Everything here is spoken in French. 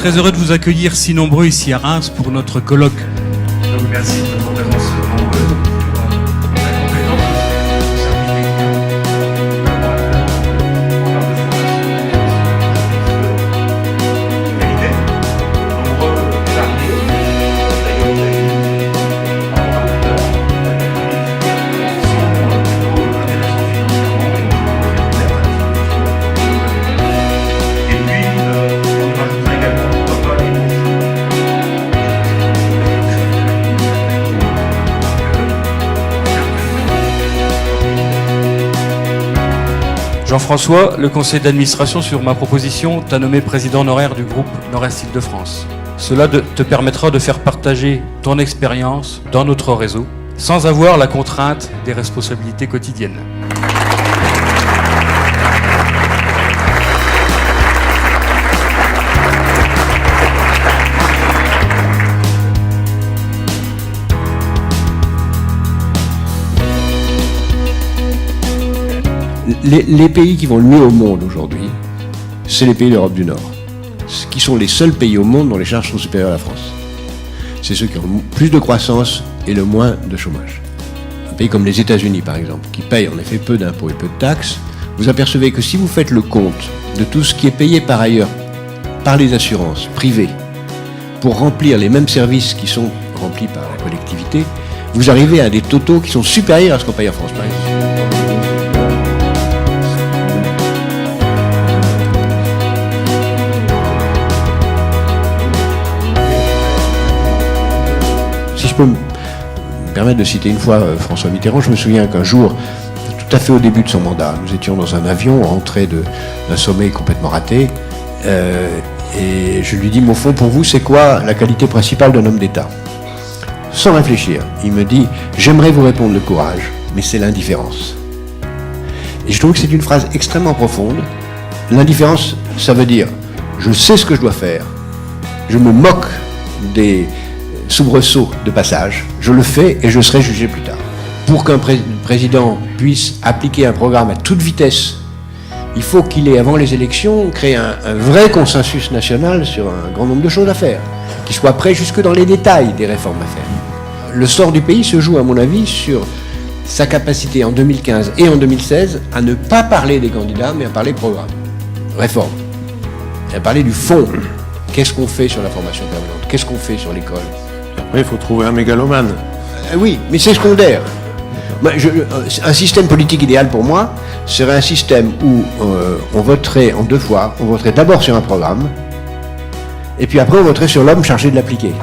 très heureux de vous accueillir si nombreux ici à Reims pour notre colloque. Je vous remercie de votre présence nombreuse pour la compétence du service Jean-François, le conseil d'administration, sur ma proposition, t'a nommé président honoraire du groupe Nord-Est Île-de-France. Cela te permettra de faire partager ton expérience dans notre réseau, sans avoir la contrainte des responsabilités quotidiennes. Les pays qui vont le mieux au monde aujourd'hui, c'est les pays d'Europe du Nord, qui sont les seuls pays au monde dont les charges sont supérieures à la France. C'est ceux qui ont le plus de croissance et le moins de chômage. Un pays comme les États-Unis, par exemple, qui payent en effet peu d'impôts et peu de taxes, vous apercevez que si vous faites le compte de tout ce qui est payé par ailleurs par les assurances privées pour remplir les mêmes services qui sont remplis par la collectivité, vous arrivez à des totaux qui sont supérieurs à ce qu'on paye en France, par exemple. Si je peux me permettre de citer une fois François Mitterrand, je me souviens qu'un jour, tout à fait au début de son mandat, nous étions dans un avion rentré d'un sommet complètement raté, et je lui dis, au fond, pour vous, c'est quoi la qualité principale d'un homme d'État? Sans réfléchir, il me dit, j'aimerais vous répondre le courage, mais c'est l'indifférence. Et je trouve que c'est une phrase extrêmement profonde. L'indifférence, ça veut dire, je sais ce que je dois faire, je me moque des soubresauts de passage, je le fais et je serai jugé plus tard. Pour qu'un président puisse appliquer un programme à toute vitesse, il faut qu'il ait, avant les élections, créé un vrai consensus national sur un grand nombre de choses à faire, qu'il soit prêt jusque dans les détails des réformes à faire. Le sort du pays se joue, à mon avis, sur sa capacité en 2015 et en 2016 à ne pas parler des candidats, mais à parler programme, réforme, et à parler du fond. Qu'est-ce qu'on fait sur la formation permanente? Qu'est-ce qu'on fait sur l'école? Après, il faut trouver un mégalomane. Oui, mais c'est secondaire. Un système politique idéal pour moi serait un système où on voterait en deux fois. On voterait d'abord sur un programme, et puis après on voterait sur l'homme chargé de l'appliquer.